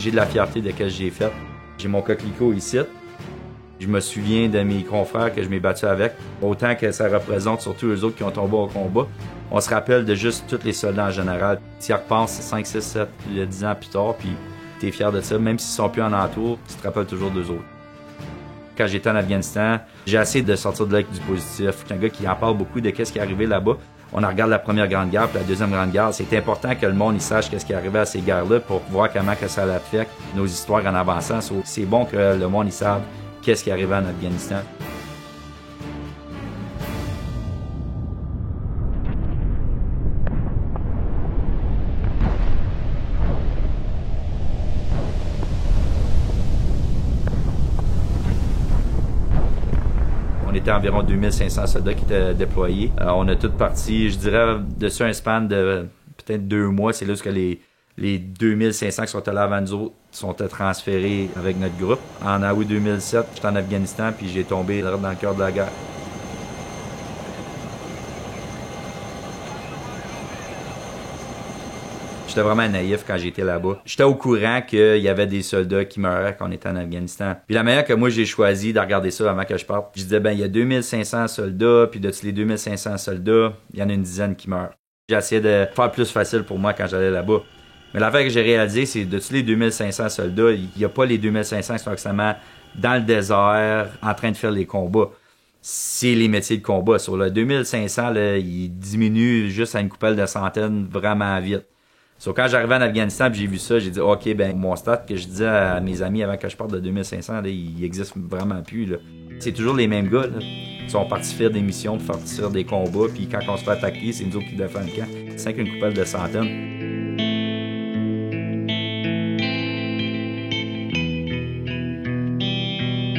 j'ai de la fierté de ce que j'ai fait. J'ai mon coquelicot ici. Je me souviens de mes confrères que je m'ai battu avec. Autant que ça représente surtout eux autres qui ont tombé au combat. On se rappelle de juste tous les soldats en général. Tu y repenses 5, 6, 7, 10 ans plus tard, puis t'es fier de ça. Même s'ils sont plus en entour, tu te rappelles toujours d'eux autres. Quand j'étais en Afghanistan, j'ai essayé de sortir de là avec du positif. Je suis un gars qui en parle beaucoup de qu'est-ce qui est arrivé là-bas. On regarde la première grande guerre puis la deuxième grande guerre. C'est important que le monde il sache qu'est-ce qui est arrivé à ces guerres-là pour voir comment que ça affecte nos histoires en avançant. C'est bon que le monde il sache qu'est-ce qui est arrivé en Afghanistan. On était environ 2500 soldats qui étaient déployés. On a tous parti, je dirais, dessus un span de peut-être 2 mois. C'est là que les 2500 qui sont allés avant nous autres sont transférés avec notre groupe. En août 2007, j'étais en Afghanistan puis j'ai tombé dans le cœur de la guerre. J'étais vraiment naïf quand j'étais là-bas. J'étais au courant qu'il y avait des soldats qui meuraient quand on était en Afghanistan. Puis la manière que moi j'ai choisi de regarder ça avant que je parte, je disais, il y a 2500 soldats, puis de tous les 2500 soldats, il y en a une dizaine qui meurent. J'ai essayé de faire plus facile pour moi quand j'allais là-bas. Mais l'affaire que j'ai réalisé, c'est de tous les 2500 soldats, il n'y a pas les 2500 qui sont extrêmement dans le désert, en train de faire les combats. C'est les métiers de combat. Sur le 2500, là, ils diminuent juste à une coupelle de centaines vraiment vite. Quand j'arrivais en Afghanistan et j'ai vu ça, j'ai dit OK, mon stat que je disais à mes amis avant que je parte de 2500, là, il existe vraiment plus. Là. C'est toujours les mêmes gars. Là. Ils sont partis faire des missions, faire des combats, puis quand on se fait attaquer, c'est nous autres qui défendent le camp. C'est qu'une coupelle de centaines.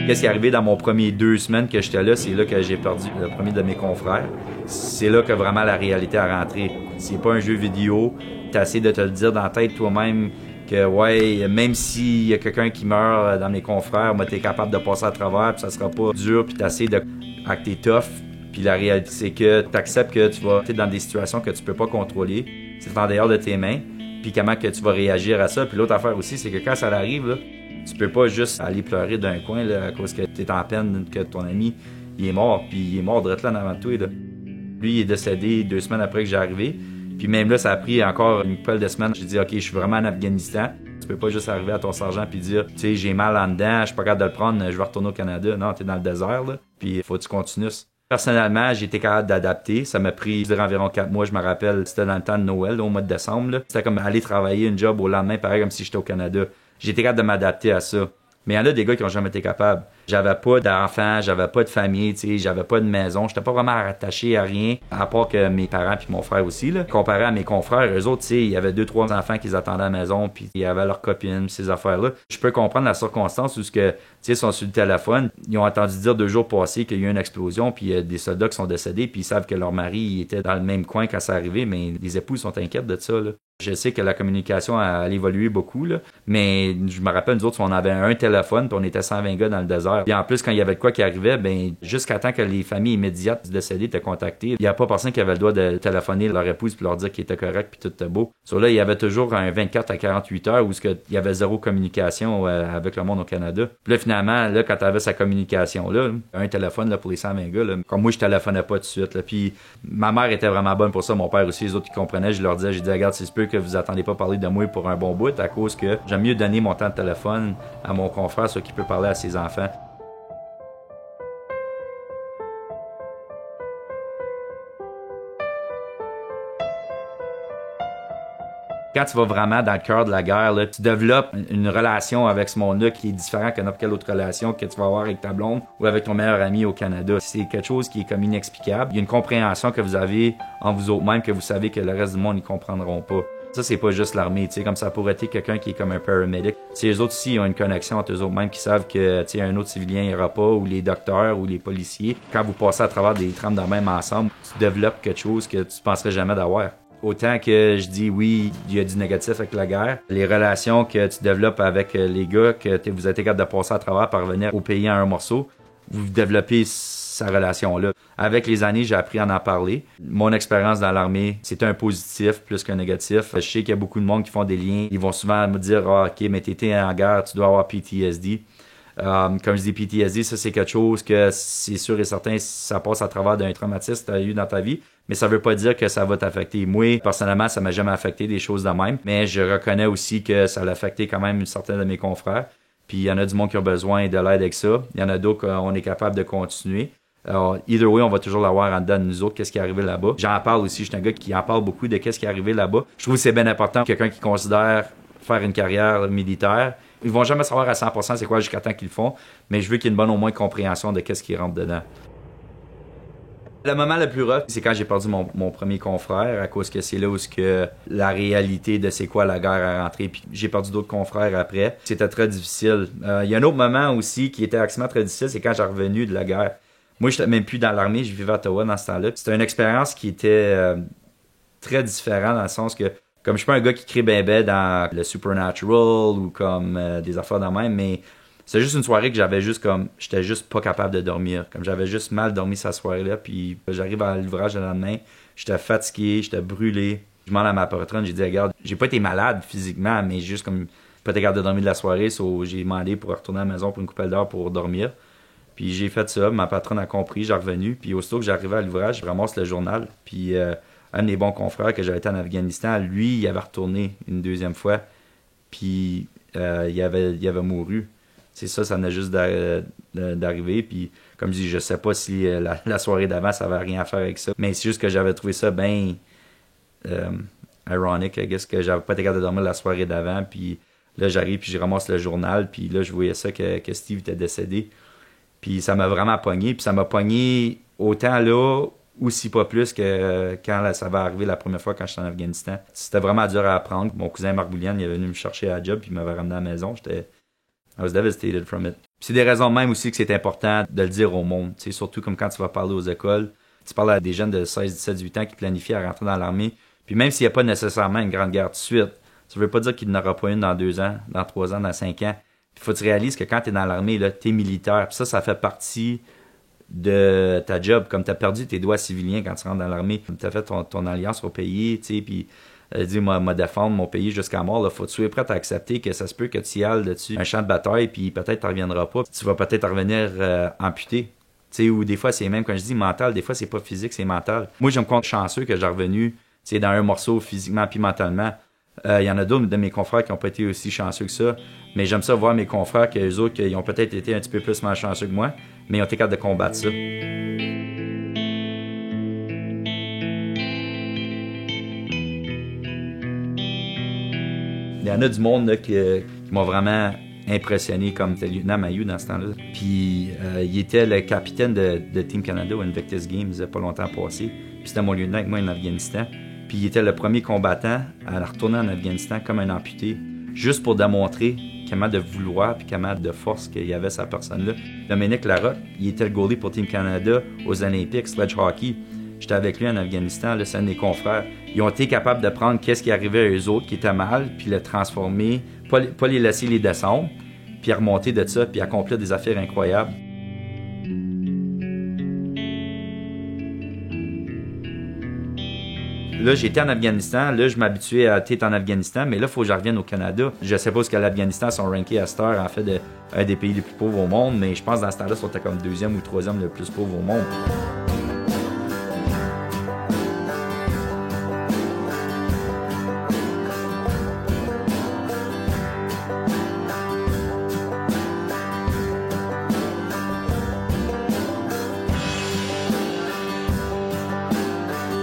Qu'est-ce qui est arrivé dans mon premier 2 semaines que j'étais là, c'est là que j'ai perdu le premier de mes confrères. C'est là que vraiment la réalité a rentré. C'est pas un jeu vidéo. T'as essayé de te le dire dans la tête toi-même que ouais, même s'il y a quelqu'un qui meurt dans mes confrères, t'es capable de passer à travers, puis ça sera pas dur, puis t'as essayé de acter tough. Puis la réalité, c'est que t'acceptes que tu vas être dans des situations que tu peux pas contrôler. C'est en dehors de tes mains. Puis comment que tu vas réagir à ça. Puis l'autre affaire aussi, c'est que quand ça arrive, là, tu peux pas juste aller pleurer d'un coin là, à cause que t'es en peine que ton ami il est mort, puis il est mort direct là en avant de toi. Là. Lui, il est décédé 2 semaines après que j'ai arrivé. Puis même là, ça a pris encore une couple de semaines. J'ai dit, OK, je suis vraiment en Afghanistan. Tu peux pas juste arriver à ton sergent puis dire, tu sais, j'ai mal en dedans, je suis pas capable de le prendre, je vais retourner au Canada. Non, t'es dans le désert, là. Puis il faut que tu continues. Personnellement, j'ai été capable d'adapter. Ça m'a pris, je dirais, environ 4 mois. Je me rappelle, c'était dans le temps de Noël, là, au mois de décembre. Là. C'était comme aller travailler une job au lendemain, pareil comme si j'étais au Canada. J'ai été capable de m'adapter à ça. Mais il y en a des gars qui ont jamais été capables. J'avais pas d'enfants, j'avais pas de famille, tu sais, j'avais pas de maison, j'étais pas vraiment rattaché à rien, à part que mes parents puis mon frère aussi, là. Comparé à mes confrères, eux autres, tu sais, il y avait 2-3 enfants qui attendaient à la maison, puis il y avait leurs copines, ces affaires-là. Je peux comprendre la circonstance où ce que, tu sais, ils sont sur le téléphone, ils ont entendu dire 2 jours passés qu'il y a eu une explosion, puis il y a des soldats qui sont décédés, puis ils savent que leur mari était dans le même coin quand ça arrivait, mais les époux sont inquiets de ça, là. Je sais que la communication a évolué beaucoup, là, mais je me rappelle, nous autres, on avait un téléphone, puis on était 120 gars dans le désert. Puis en plus, quand il y avait de quoi qui arrivait, jusqu'à temps que les familles immédiates du décédé étaient contactées, il n'y a pas personne qui avait le droit de téléphoner leur épouse puis leur dire qu'il était correct puis tout était beau. Là, il y avait toujours un 24 à 48 heures où il y avait 0 communication avec le monde au Canada. Puis là, finalement, là, quand tu avais sa communication, là, un téléphone là, pour les 120 gars, là, comme moi, je téléphonais pas tout de suite. Là. Puis ma mère était vraiment bonne pour ça, mon père aussi, les autres qui comprenaient, je leur disais, j'ai dit, regarde, c'est peu que vous attendez pas parler de moi pour un bon bout à cause que j'aime mieux donner mon temps de téléphone à mon confrère, soit qui peut parler à ses enfants. Quand tu vas vraiment dans le cœur de la guerre, là, tu développes une relation avec ce monde-là qui est différent que n'importe quelle autre relation que tu vas avoir avec ta blonde ou avec ton meilleur ami au Canada. C'est quelque chose qui est comme inexplicable. Il y a une compréhension que vous avez en vous autres même que vous savez que le reste du monde ne comprendront pas. Ça, c'est pas juste l'armée, tu sais, comme ça pourrait être quelqu'un qui est comme un paramedic. Les autres aussi, ils ont une connexion entre eux autres mêmes qui savent que, tu sais, un autre civilien ira pas, ou les docteurs, ou les policiers. Quand vous passez à travers des trames de même ensemble, tu développes quelque chose que tu penserais jamais d'avoir. Autant que je dis oui, il y a du négatif avec la guerre. Les relations que tu développes avec les gars, que vous êtes capable de passer à travers, parvenir au pays en un morceau, vous développez sa relation-là. Avec les années, j'ai appris à en parler. Mon expérience dans l'armée, c'était un positif plus qu'un négatif. Je sais qu'il y a beaucoup de monde qui font des liens. Ils vont souvent me dire « Ah, OK, mais t'étais en guerre, tu dois avoir PTSD. » Comme je dis PTSD, ça c'est quelque chose que c'est sûr et certain, ça passe à travers d'un traumatisme que tu as eu dans ta vie, mais ça veut pas dire que ça va t'affecter. Moi, personnellement, ça m'a jamais affecté des choses de même, mais je reconnais aussi que ça l'a affecté quand même une certaine de mes confrères. Puis il y en a du monde qui a besoin de l'aide avec ça. Il y en a d'autres qu'on est capable de continuer. Alors, either way, on va toujours l'avoir en dedans de nous autres, qu'est-ce qui est arrivé là-bas. J'en parle aussi, je suis un gars qui en parle beaucoup de qu'est-ce qui est arrivé là-bas. Je trouve que c'est bien important, quelqu'un qui considère faire une carrière militaire. Ils vont jamais savoir à 100% c'est quoi jusqu'à temps qu'ils le font, mais je veux qu'il y ait une bonne au moins compréhension de qu'est-ce qui rentre dedans. Le moment le plus rough, c'est quand j'ai perdu mon premier confrère, à cause que c'est là où la réalité de c'est quoi la guerre est rentrée. Puis j'ai perdu d'autres confrères après. C'était très difficile. Il y a un autre moment aussi qui était absolument très difficile, c'est quand j'ai revenu de la guerre. Moi, je n'étais même plus dans l'armée, je vivais à Ottawa dans ce temps-là. C'était une expérience qui était très différente dans le sens que comme je suis pas un gars qui crée ben dans le supernatural ou comme des affaires de même, mais c'est juste une soirée que j'étais juste pas capable de dormir. Comme j'avais juste mal dormi cette soirée-là, puis j'arrive à l'ouvrage le lendemain, j'étais fatigué, j'étais brûlé. Je demande à ma patronne, j'ai dit, regarde, j'ai pas été malade physiquement, mais juste comme pas été capable de dormir de la soirée, j'ai demandé pour retourner à la maison pour une couple d'heures pour dormir. Puis j'ai fait ça, ma patronne a compris, j'ai revenu, puis aussitôt que j'arrivais à l'ouvrage, je ramasse le journal, puis un de mes bons confrères que j'avais été en Afghanistan, lui, il avait retourné une deuxième fois, puis il avait mouru. C'est ça venait juste d'arriver, puis comme je dis, je sais pas si la soirée d'avant, ça avait rien à faire avec ça, mais c'est juste que j'avais trouvé ça bien ironique, I guess, que j'avais pas été capable de dormir la soirée d'avant, puis là, j'arrive, puis je ramasse le journal, puis là, je voyais ça que Steve était décédé, puis ça m'a vraiment pogné, puis ça m'a pogné autant là, aussi pas plus que quand ça va arriver la première fois quand j'étais en Afghanistan. C'était vraiment dur à apprendre. Mon cousin Marc Boulian, il est venu me chercher à la job puis il m'avait ramené à la maison. I was devastated from it. Puis c'est des raisons même aussi que c'est important de le dire au monde. T'sais, surtout comme quand tu vas parler aux écoles. Tu parles à des jeunes de 16, 17, 18 ans qui planifient à rentrer dans l'armée. Puis même s'il n'y a pas nécessairement une grande guerre tout de suite, ça veut pas dire qu'il n'y en aura pas une dans 2 ans, dans 3 ans, dans 5 ans. Il faut que tu réalises que quand tu es dans l'armée, tu es militaire. Puis ça fait partie de ta job, comme tu as perdu tes droits civiliens quand tu rentres dans l'armée, tu as fait ton alliance au pays, tu sais, puis dis moi défendre mon pays jusqu'à mort, là, faut que tu sois prêt à accepter que ça se peut que tu y ailles dessus un champ de bataille, puis peut-être tu reviendras pas, tu vas peut-être revenir amputé, tu sais, ou des fois c'est même, quand je dis mental, des fois c'est pas physique, c'est mental. Moi je me compte chanceux que j'ai revenu, tu sais, dans un morceau physiquement puis mentalement. Il y en a d'autres de mes confrères qui n'ont pas été aussi chanceux que ça, mais j'aime ça voir mes confrères que les autres, ils ont peut-être été un petit peu plus malchanceux que moi, mais ils ont été capables de combattre ça. Il y en a du monde là, qui m'a vraiment impressionné, comme le lieutenant Mayou dans ce temps-là. Puis il était le capitaine de Team Canada au Invictus Games il n'y a pas longtemps passé. Puis c'était mon lieutenant avec moi en Afghanistan. Puis il était le premier combattant à retourner en Afghanistan comme un amputé, juste pour démontrer comment de vouloir puis comment de force qu'il y avait cette personne-là. Dominique Larocque, il était le goalie pour Team Canada aux Olympiques, sledge hockey. J'étais avec lui en Afghanistan, là, c'est un de mes confrères. Ils ont été capables de prendre qu'est-ce qui arrivait à eux autres qui était mal, puis le transformer, pas les laisser les descendre, puis remonter de ça, puis accomplir des affaires incroyables. Là, j'étais en Afghanistan. Là, je m'habituais à être en Afghanistan, mais là, il faut que je revienne au Canada. Je sais pas ce que l'Afghanistan sont rankés à cette heure, en fait, un des pays les plus pauvres au monde, mais je pense que dans ce temps-là, ils sont comme 2e ou 3e le plus pauvre au monde.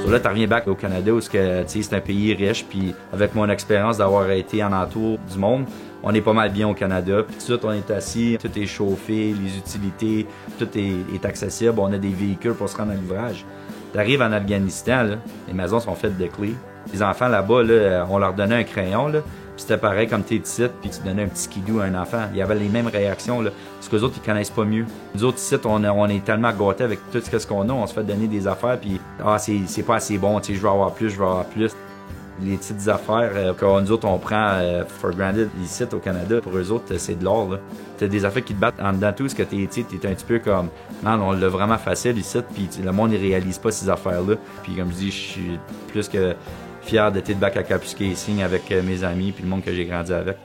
Là, tu reviens back au Canada où c'est un pays riche, puis avec mon expérience d'avoir été en entour du monde, on est pas mal bien au Canada. Puis tout de suite, on est assis, tout est chauffé, les utilités, tout est accessible. On a des véhicules pour se rendre à l'ouvrage. Tu arrives en Afghanistan, là, les maisons sont faites de clés. Les enfants là-bas, là, on leur donnait un crayon, là, puis c'était pareil comme t'es ici, puis tu donnais un petit skidoo à un enfant. Il y avait les mêmes réactions, là, parce que les autres, ils connaissent pas mieux. Nous autres ici, on est tellement gâtés avec tout ce qu'on a, on se fait donner des affaires, puis c'est pas assez bon, tu sais, je veux avoir plus. Les petites affaires que nous autres on prend for granted ici au Canada, pour eux autres, c'est de l'or. T'as des affaires qui te battent en dedans tout, parce que t'es un petit peu comme, man, on l'a vraiment facile ici, puis le monde ne réalise pas ces affaires-là. Puis comme je dis, je suis plus que fier d'être de back à Kapuskasing avec mes amis puis le monde que j'ai grandi avec.